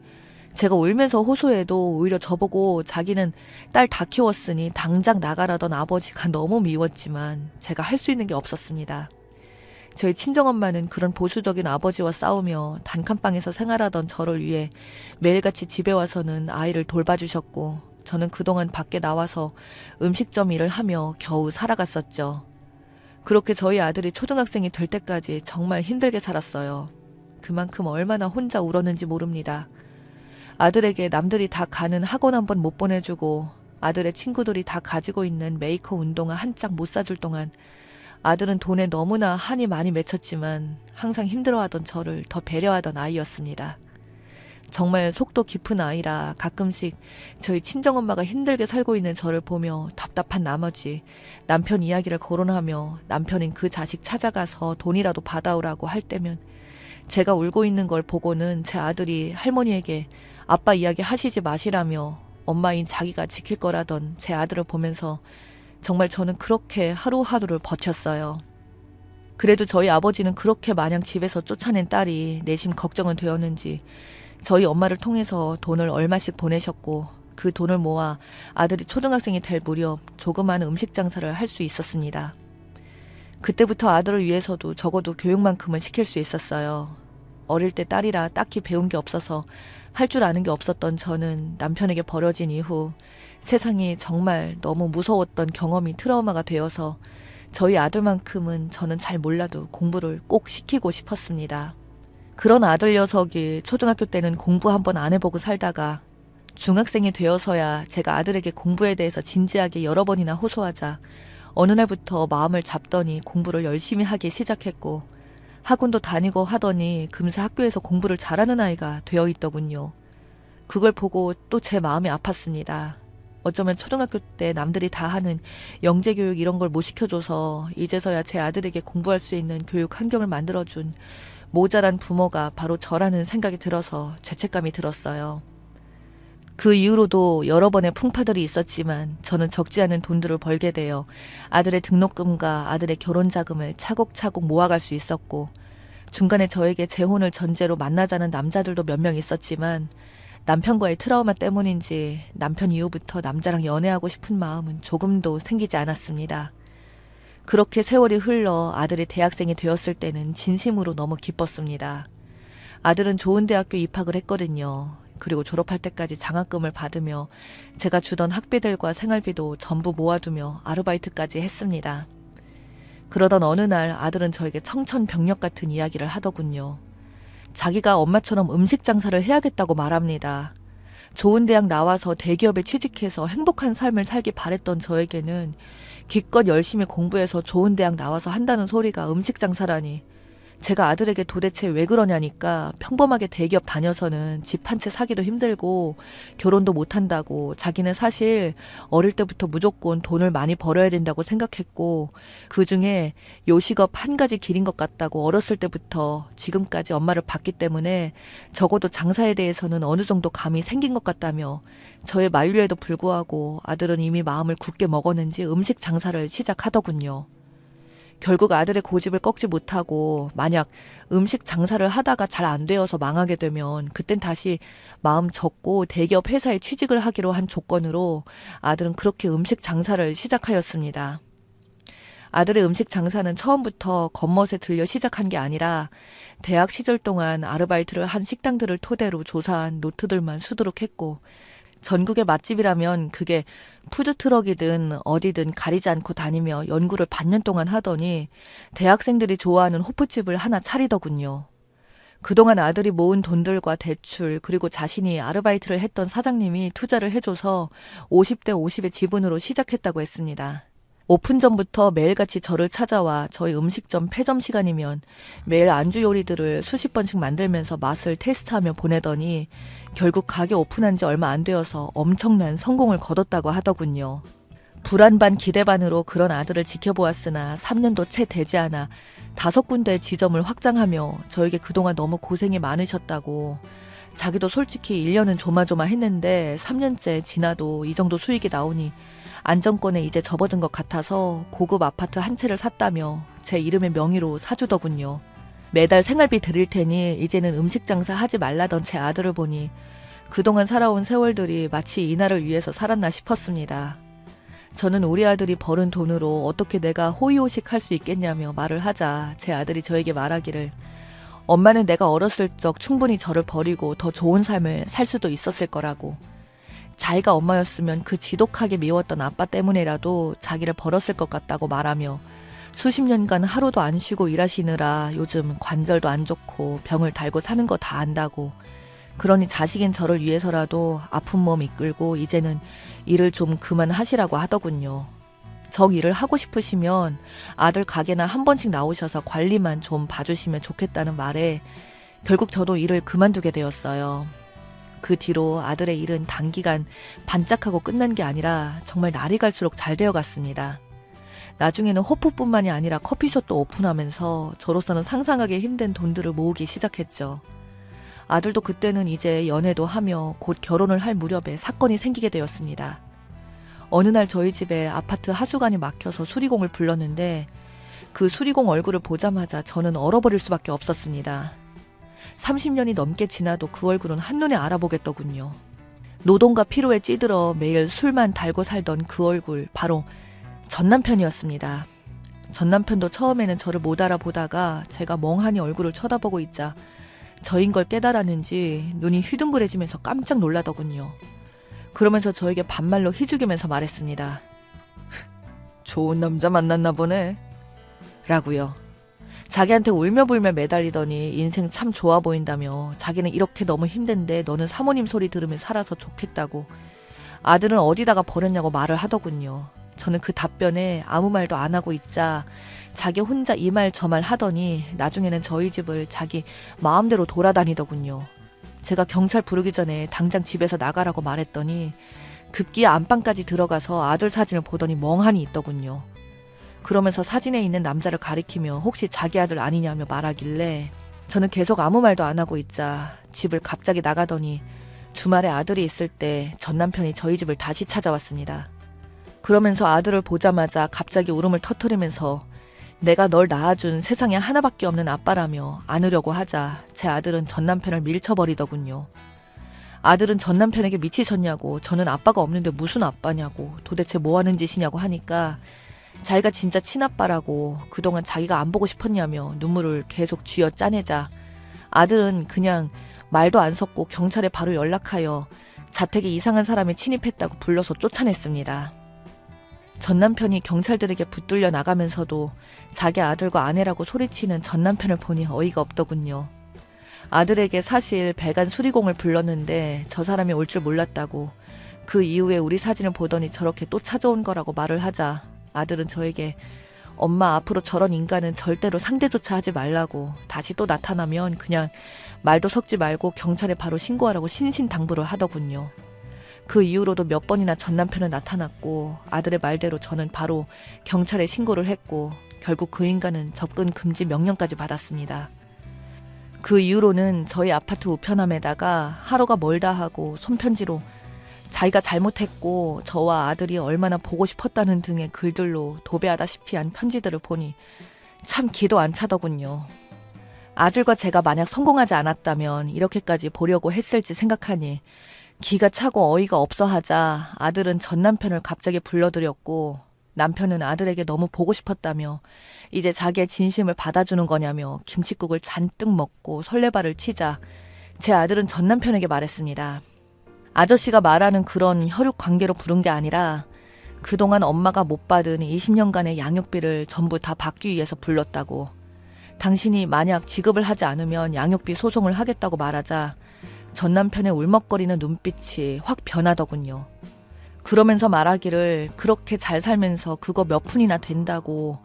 제가 울면서 호소해도 오히려 저보고 자기는 딸 다 키웠으니 당장 나가라던 아버지가 너무 미웠지만 제가 할 수 있는 게 없었습니다. 저희 친정엄마는 그런 보수적인 아버지와 싸우며 단칸방에서 생활하던 저를 위해 매일같이 집에 와서는 아이를 돌봐주셨고 저는 그동안 밖에 나와서 음식점 일을 하며 겨우 살아갔었죠. 그렇게 저희 아들이 초등학생이 될 때까지 정말 힘들게 살았어요. 그만큼 얼마나 혼자 울었는지 모릅니다. 아들에게 남들이 다 가는 학원 한 번 못 보내주고 아들의 친구들이 다 가지고 있는 메이커 운동화 한 짝 못 사줄 동안 아들은 돈에 너무나 한이 많이 맺혔지만 항상 힘들어하던 저를 더 배려하던 아이였습니다. 정말 속도 깊은 아이라 가끔씩 저희 친정엄마가 힘들게 살고 있는 저를 보며 답답한 나머지 남편 이야기를 거론하며 남편인 그 자식 찾아가서 돈이라도 받아오라고 할 때면 제가 울고 있는 걸 보고는 제 아들이 할머니에게 아빠 이야기 하시지 마시라며 엄마인 자기가 지킬 거라던 제 아들을 보면서 정말 저는 그렇게 하루하루를 버텼어요. 그래도 저희 아버지는 그렇게 마냥 집에서 쫓아낸 딸이 내심 걱정은 되었는지 저희 엄마를 통해서 돈을 얼마씩 보내셨고 그 돈을 모아 아들이 초등학생이 될 무렵 조그마한 음식 장사를 할 수 있었습니다. 그때부터 아들을 위해서도 적어도 교육만큼은 시킬 수 있었어요. 어릴 때 딸이라 딱히 배운 게 없어서 할 줄 아는 게 없었던 저는 남편에게 버려진 이후 세상이 정말 너무 무서웠던 경험이 트라우마가 되어서 저희 아들만큼은 저는 잘 몰라도 공부를 꼭 시키고 싶었습니다. 그런 아들 녀석이 초등학교 때는 공부 한번 안 해보고 살다가 중학생이 되어서야 제가 아들에게 공부에 대해서 진지하게 여러 번이나 호소하자 어느 날부터 마음을 잡더니 공부를 열심히 하기 시작했고 학원도 다니고 하더니 금세 학교에서 공부를 잘하는 아이가 되어 있더군요. 그걸 보고 또 제 마음이 아팠습니다. 어쩌면 초등학교 때 남들이 다 하는 영재교육 이런 걸 못 시켜줘서 이제서야 제 아들에게 공부할 수 있는 교육 환경을 만들어준 모자란 부모가 바로 저라는 생각이 들어서 죄책감이 들었어요. 그 이후로도 여러 번의 풍파들이 있었지만 저는 적지 않은 돈들을 벌게 되어 아들의 등록금과 아들의 결혼 자금을 차곡차곡 모아갈 수 있었고, 중간에 저에게 재혼을 전제로 만나자는 남자들도 몇 명 있었지만 남편과의 트라우마 때문인지 남편 이후부터 남자랑 연애하고 싶은 마음은 조금도 생기지 않았습니다. 그렇게 세월이 흘러 아들이 대학생이 되었을 때는 진심으로 너무 기뻤습니다. 아들은 좋은 대학교 입학을 했거든요. 그리고 졸업할 때까지 장학금을 받으며 제가 주던 학비들과 생활비도 전부 모아두며 아르바이트까지 했습니다. 그러던 어느 날 아들은 저에게 청천벽력 같은 이야기를 하더군요. 자기가 엄마처럼 음식 장사를 해야겠다고 말합니다. 좋은 대학 나와서 대기업에 취직해서 행복한 삶을 살기 바랬던 저에게는 기껏 열심히 공부해서 좋은 대학 나와서 한다는 소리가 음식 장사라니, 제가 아들에게 도대체 왜 그러냐니까 평범하게 대기업 다녀서는 집 한 채 사기도 힘들고 결혼도 못한다고, 자기는 사실 어릴 때부터 무조건 돈을 많이 벌어야 된다고 생각했고 그중에 요식업 한 가지 길인 것 같다고 어렸을 때부터 지금까지 엄마를 봤기 때문에 적어도 장사에 대해서는 어느 정도 감이 생긴 것 같다며, 저의 만류에도 불구하고 아들은 이미 마음을 굳게 먹었는지 음식 장사를 시작하더군요. 결국 아들의 고집을 꺾지 못하고 만약 음식 장사를 하다가 잘 안 되어서 망하게 되면 그땐 다시 마음 접고 대기업 회사에 취직을 하기로 한 조건으로 아들은 그렇게 음식 장사를 시작하였습니다. 아들의 음식 장사는 처음부터 겉멋에 들려 시작한 게 아니라 대학 시절 동안 아르바이트를 한 식당들을 토대로 조사한 노트들만 수두룩했고, 전국의 맛집이라면 그게 푸드트럭이든 어디든 가리지 않고 다니며 연구를 반년 동안 하더니 대학생들이 좋아하는 호프집을 하나 차리더군요. 그동안 아들이 모은 돈들과 대출, 그리고 자신이 아르바이트를 했던 사장님이 투자를 해줘서 50대 50의 지분으로 시작했다고 했습니다. 오픈 전부터 매일같이 저를 찾아와 저희 음식점 폐점 시간이면 매일 안주 요리들을 수십 번씩 만들면서 맛을 테스트하며 보내더니 결국 가게 오픈한 지 얼마 안 되어서 엄청난 성공을 거뒀다고 하더군요. 불안 반 기대 반으로 그런 아들을 지켜보았으나 3년도 채 되지 않아 5군데의 지점을 확장하며 저에게 그동안 너무 고생이 많으셨다고, 자기도 솔직히 1년은 조마조마했는데 3년째 지나도 이 정도 수익이 나오니 안정권에 이제 접어든 것 같아서 고급 아파트 한 채를 샀다며 제 이름의 명의로 사주더군요. 매달 생활비 드릴 테니 이제는 음식 장사 하지 말라던 제 아들을 보니 그동안 살아온 세월들이 마치 이날을 위해서 살았나 싶었습니다. 저는 우리 아들이 벌은 돈으로 어떻게 내가 호의호식 할 수 있겠냐며 말을 하자 제 아들이 저에게 말하기를, 엄마는 내가 어렸을 적 충분히 저를 버리고 더 좋은 삶을 살 수도 있었을 거라고. 자기가 엄마였으면 그 지독하게 미웠던 아빠 때문에라도 자기를 버렸을 것 같다고 말하며 수십 년간 하루도 안 쉬고 일하시느라 요즘 관절도 안 좋고 병을 달고 사는 거 다 안다고, 그러니 자식인 저를 위해서라도 아픈 몸 이끌고 이제는 일을 좀 그만하시라고 하더군요. 정 일을 하고 싶으시면 아들 가게나 한 번씩 나오셔서 관리만 좀 봐주시면 좋겠다는 말에 결국 저도 일을 그만두게 되었어요. 그 뒤로 아들의 일은 단기간 반짝하고 끝난 게 아니라 정말 날이 갈수록 잘 되어갔습니다. 나중에는 호프뿐만이 아니라 커피숍도 오픈하면서 저로서는 상상하기 힘든 돈들을 모으기 시작했죠. 아들도 그때는 이제 연애도 하며 곧 결혼을 할 무렵에 사건이 생기게 되었습니다. 어느 날 저희 집에 아파트 하수관이 막혀서 수리공을 불렀는데 그 수리공 얼굴을 보자마자 저는 얼어버릴 수밖에 없었습니다. 30년이 넘게 지나도 그 얼굴은 한눈에 알아보겠더군요. 노동과 피로에 찌들어 매일 술만 달고 살던 그 얼굴, 바로 전남편이었습니다. 전남편도 처음에는 저를 못 알아보다가 제가 멍하니 얼굴을 쳐다보고 있자 저인 걸 깨달았는지 눈이 휘둥그레지면서 깜짝 놀라더군요. 그러면서 저에게 반말로 희죽이면서 말했습니다. 좋은 남자 만났나 보네. 라고요. 자기한테 울며불며 매달리더니 인생 참 좋아 보인다며 자기는 이렇게 너무 힘든데 너는 사모님 소리 들으며 살아서 좋겠다고, 아들은 어디다가 버렸냐고 말을 하더군요. 저는 그 답변에 아무 말도 안 하고 있자 자기 혼자 이 말 저 말 하더니 나중에는 저희 집을 자기 마음대로 돌아다니더군요. 제가 경찰 부르기 전에 당장 집에서 나가라고 말했더니 급기야 안방까지 들어가서 아들 사진을 보더니 멍하니 있더군요. 그러면서 사진에 있는 남자를 가리키며 혹시 자기 아들 아니냐며 말하길래 저는 계속 아무 말도 안 하고 있자 집을 갑자기 나가더니 주말에 아들이 있을 때 전 남편이 저희 집을 다시 찾아왔습니다. 그러면서 아들을 보자마자 갑자기 울음을 터뜨리면서 내가 널 낳아준 세상에 하나밖에 없는 아빠라며 안으려고 하자 제 아들은 전 남편을 밀쳐버리더군요. 아들은 전 남편에게 미치셨냐고, 저는 아빠가 없는데 무슨 아빠냐고, 도대체 뭐 하는 짓이냐고 하니까 자기가 진짜 친아빠라고 그동안 자기가 안 보고 싶었냐며 눈물을 계속 쥐어 짜내자 아들은 그냥 말도 안 섞고 경찰에 바로 연락하여 자택에 이상한 사람이 침입했다고 불러서 쫓아냈습니다. 전 남편이 경찰들에게 붙들려 나가면서도 자기 아들과 아내라고 소리치는 전 남편을 보니 어이가 없더군요. 아들에게 사실 배관 수리공을 불렀는데 저 사람이 올 줄 몰랐다고, 그 이후에 우리 사진을 보더니 저렇게 또 찾아온 거라고 말을 하자 아들은 저에게 엄마 앞으로 저런 인간은 절대로 상대조차 하지 말라고, 다시 또 나타나면 그냥 말도 섞지 말고 경찰에 바로 신고하라고 신신당부를 하더군요. 그 이후로도 몇 번이나 전 남편은 나타났고 아들의 말대로 저는 바로 경찰에 신고를 했고 결국 그 인간은 접근 금지 명령까지 받았습니다. 그 이후로는 저희 아파트 우편함에다가 하루가 멀다 하고 손편지로 자기가 잘못했고 저와 아들이 얼마나 보고 싶었다는 등의 글들로 도배하다시피 한 편지들을 보니 참 기도 안 차더군요. 아들과 제가 만약 성공하지 않았다면 이렇게까지 보려고 했을지 생각하니 기가 차고 어이가 없어 하자 아들은 전 남편을 갑자기 불러들였고 남편은 아들에게 너무 보고 싶었다며 이제 자기의 진심을 받아주는 거냐며 김칫국을 잔뜩 먹고 설레발을 치자 제 아들은 전 남편에게 말했습니다. 아저씨가 말하는 그런 혈육 관계로 부른 게 아니라 그동안 엄마가 못 받은 20년간의 양육비를 전부 다 받기 위해서 불렀다고. 당신이 만약 지급을 하지 않으면 양육비 소송을 하겠다고 말하자 전 남편의 울먹거리는 눈빛이 확 변하더군요. 그러면서 말하기를 그렇게 잘 살면서 그거 몇 푼이나 된다고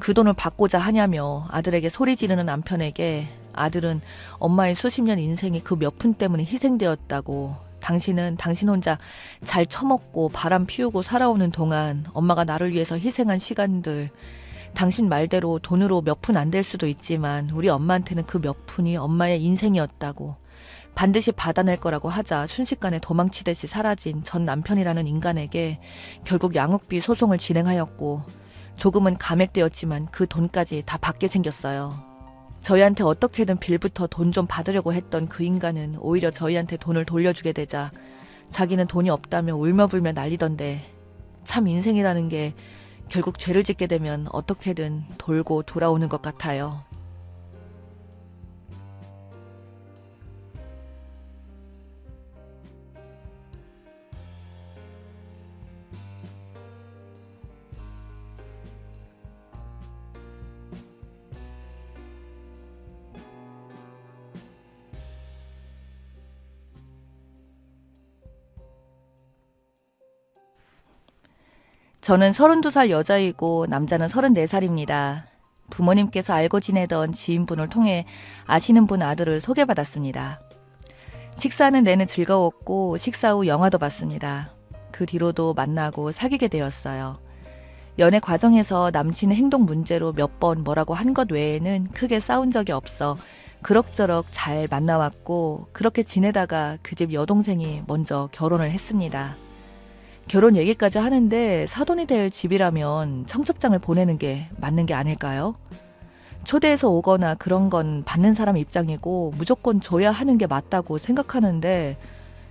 그 돈을 받고자 하냐며 아들에게 소리 지르는 남편에게 아들은 엄마의 수십 년 인생이 그 몇 푼 때문에 희생되었다고, 당신은 당신 혼자 잘 처먹고 바람 피우고 살아오는 동안 엄마가 나를 위해서 희생한 시간들, 당신 말대로 돈으로 몇 푼 안 될 수도 있지만 우리 엄마한테는 그 몇 푼이 엄마의 인생이었다고, 반드시 받아낼 거라고 하자 순식간에 도망치듯이 사라진 전 남편이라는 인간에게 결국 양육비 소송을 진행하였고 조금은 감액되었지만 그 돈까지 다 받게 생겼어요. 저희한테 어떻게든 빌부터 돈 좀 받으려고 했던 그 인간은 오히려 저희한테 돈을 돌려주게 되자 자기는 돈이 없다며 울며불며 난리던데, 참 인생이라는 게 결국 죄를 짓게 되면 어떻게든 돌고 돌아오는 것 같아요. 저는 32살 여자이고 남자는 34살입니다. 부모님께서 알고 지내던 지인분을 통해 아시는 분 아들을 소개받았습니다. 식사하는 내내 즐거웠고 식사 후 영화도 봤습니다. 그 뒤로도 만나고 사귀게 되었어요. 연애 과정에서 남친의 행동 문제로 몇 번 뭐라고 한 것 외에는 크게 싸운 적이 없어 그럭저럭 잘 만나왔고 그렇게 지내다가 그 집 여동생이 먼저 결혼을 했습니다. 결혼 얘기까지 하는데 사돈이 될 집이라면 청첩장을 보내는 게 맞는 게 아닐까요? 초대해서 오거나 그런 건 받는 사람 입장이고 무조건 줘야 하는 게 맞다고 생각하는데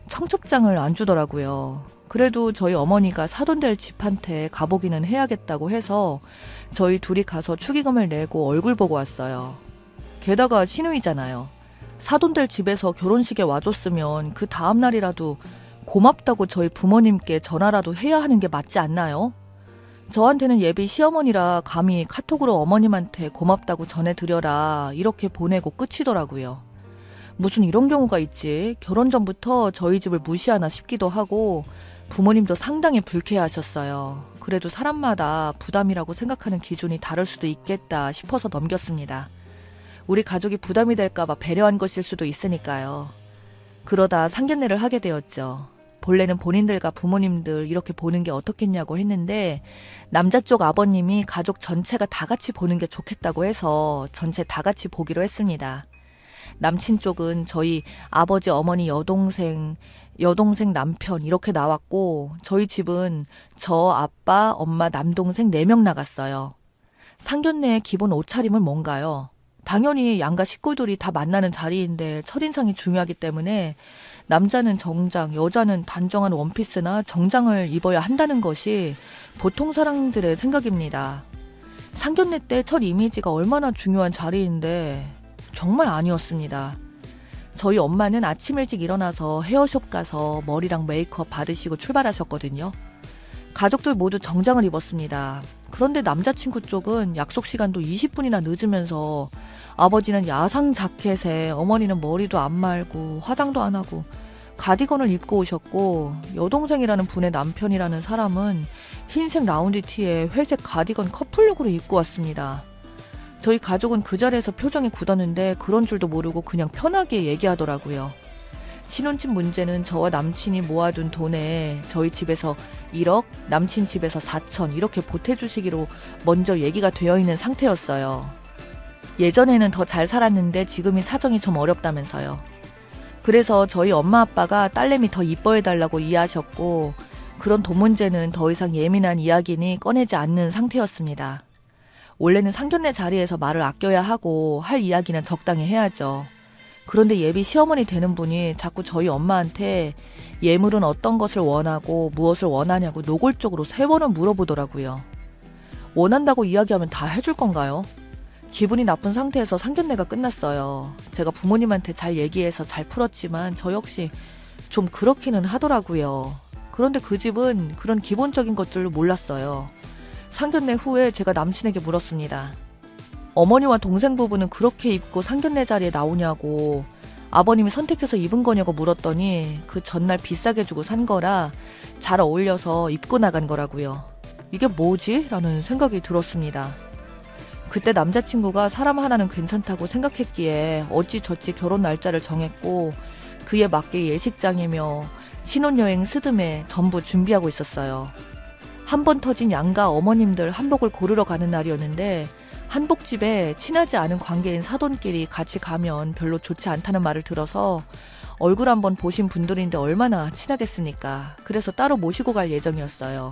청첩장을 안 주더라고요. 그래도 저희 어머니가 사돈 될 집한테 가보기는 해야겠다고 해서 저희 둘이 가서 축의금을 내고 얼굴 보고 왔어요. 게다가 시누이잖아요. 사돈 될 집에서 결혼식에 와줬으면 그 다음 날이라도 고맙다고 저희 부모님께 전화라도 해야 하는 게 맞지 않나요? 저한테는 예비 시어머니라 감히 카톡으로 어머님한테 고맙다고 전해드려라 이렇게 보내고 끝이더라고요. 무슨 이런 경우가 있지? 결혼 전부터 저희 집을 무시하나 싶기도 하고 부모님도 상당히 불쾌해하셨어요. 그래도 사람마다 부담이라고 생각하는 기준이 다를 수도 있겠다 싶어서 넘겼습니다. 우리 가족이 부담이 될까봐 배려한 것일 수도 있으니까요. 그러다 상견례를 하게 되었죠. 본래는 본인들과 부모님들 이렇게 보는 게 어떻겠냐고 했는데 남자 쪽 아버님이 가족 전체가 다 같이 보는 게 좋겠다고 해서 전체 다 같이 보기로 했습니다. 남친 쪽은 저희 아버지, 어머니, 여동생 남편 이렇게 나왔고 저희 집은 저, 아빠, 엄마, 남동생 4명 나갔어요. 상견례의 기본 옷차림은 뭔가요? 당연히 양가 식구들이 다 만나는 자리인데 첫인상이 중요하기 때문에 남자는 정장, 여자는 단정한 원피스나 정장을 입어야 한다는 것이 보통 사람들의 생각입니다. 상견례 때 첫 이미지가 얼마나 중요한 자리인데 정말 아니었습니다. 저희 엄마는 아침 일찍 일어나서 헤어숍 가서 머리랑 메이크업 받으시고 출발하셨거든요. 가족들 모두 정장을 입었습니다. 그런데 남자친구 쪽은 약속 시간도 20분이나 늦으면서 아버지는 야상 자켓에 어머니는 머리도 안 말고 화장도 안 하고 가디건을 입고 오셨고 여동생이라는 분의 남편이라는 사람은 흰색 라운지 티에 회색 가디건 커플룩으로 입고 왔습니다. 저희 가족은 그 자리에서 표정이 굳었는데 그런 줄도 모르고 그냥 편하게 얘기하더라고요. 신혼집 문제는 저와 남친이 모아둔 돈에 저희 집에서 1억, 남친 집에서 4천 이렇게 보태주시기로 먼저 얘기가 되어 있는 상태였어요. 예전에는 더 잘 살았는데 지금이 사정이 좀 어렵다면서요. 그래서 저희 엄마 아빠가 딸내미 더 이뻐해달라고 이해하셨고 그런 돈 문제는 더 이상 예민한 이야기니 꺼내지 않는 상태였습니다. 원래는 상견례 자리에서 말을 아껴야 하고 할 이야기는 적당히 해야죠. 그런데 예비 시어머니 되는 분이 자꾸 저희 엄마한테 예물은 어떤 것을 원하고 무엇을 원하냐고 노골적으로 3번을 물어보더라고요. 원한다고 이야기하면 다 해줄 건가요? 기분이 나쁜 상태에서 상견례가 끝났어요. 제가 부모님한테 잘 얘기해서 잘 풀었지만 저 역시 좀 그렇기는 하더라고요. 그런데 그 집은 그런 기본적인 것들을 몰랐어요. 상견례 후에 제가 남친에게 물었습니다. 어머니와 동생 부부는 그렇게 입고 상견례 자리에 나오냐고 아버님이 선택해서 입은 거냐고 물었더니 그 전날 비싸게 주고 산 거라 잘 어울려서 입고 나간 거라고요. 이게 뭐지? 라는 생각이 들었습니다. 그때 남자친구가 사람 하나는 괜찮다고 생각했기에 어찌저찌 결혼 날짜를 정했고 그에 맞게 예식장이며 신혼여행 스드메 전부 준비하고 있었어요. 한 번 터진 양가 어머님들 한복을 고르러 가는 날이었는데 한복집에 친하지 않은 관계인 사돈끼리 같이 가면 별로 좋지 않다는 말을 들어서 얼굴 한번 보신 분들인데 얼마나 친하겠습니까? 그래서 따로 모시고 갈 예정이었어요.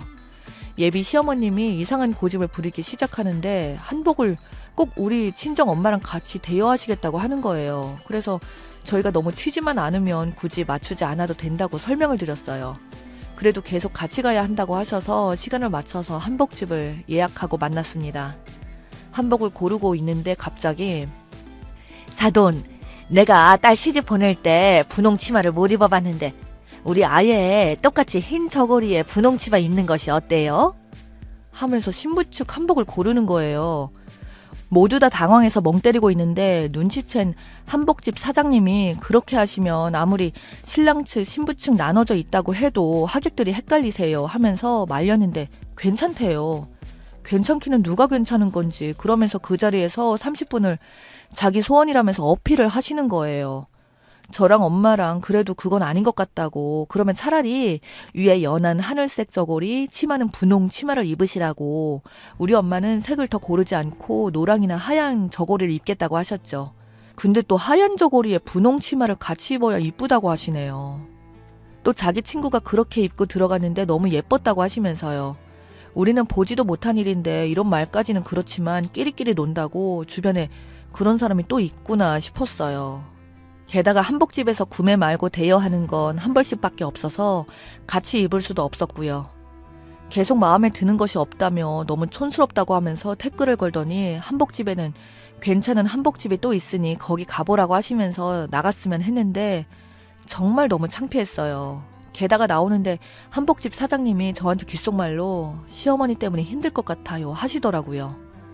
예비 시어머님이 이상한 고집을 부리기 시작하는데 한복을 꼭 우리 친정 엄마랑 같이 대여하시겠다고 하는 거예요. 그래서 저희가 너무 튀지만 않으면 굳이 맞추지 않아도 된다고 설명을 드렸어요. 그래도 계속 같이 가야 한다고 하셔서 시간을 맞춰서 한복집을 예약하고 만났습니다. 한복을 고르고 있는데 갑자기 사돈, 내가 딸 시집 보낼 때 분홍 치마를 못 입어봤는데 우리 아예 똑같이 흰 저고리에 분홍 치마 입는 것이 어때요? 하면서 신부 측 한복을 고르는 거예요. 모두 다 당황해서 멍 때리고 있는데 눈치챈 한복집 사장님이 그렇게 하시면 아무리 신랑 측 신부 측 나눠져 있다고 해도 하객들이 헷갈리세요 하면서 말렸는데 괜찮대요. 괜찮기는 누가 괜찮은 건지 그러면서 그 자리에서 30분을 자기 소원이라면서 어필을 하시는 거예요. 저랑 엄마랑 그래도 그건 아닌 것 같다고 그러면 차라리 위에 연한 하늘색 저고리 치마는 분홍 치마를 입으시라고 우리 엄마는 색을 더 고르지 않고 노랑이나 하얀 저고리를 입겠다고 하셨죠. 근데 또 하얀 저고리에 분홍 치마를 같이 입어야 이쁘다고 하시네요. 또 자기 친구가 그렇게 입고 들어갔는데 너무 예뻤다고 하시면서요. 우리는 보지도 못한 일인데 이런 말까지는 그렇지만 끼리끼리 논다고 주변에 그런 사람이 또 있구나 싶었어요. 게다가 한복집에서 구매 말고 대여하는 건 한 벌씩밖에 없어서 같이 입을 수도 없었고요. 계속 마음에 드는 것이 없다며 너무 촌스럽다고 하면서 태클을 걸더니 한복집에는 괜찮은 한복집이 또 있으니 거기 가보라고 하시면서 나갔으면 했는데 정말 너무 창피했어요. 게다가 나오는데 한복집 사장님이 저한테 귓속말로 시어머니 때문에 힘들 것 같아요 하시더라고요.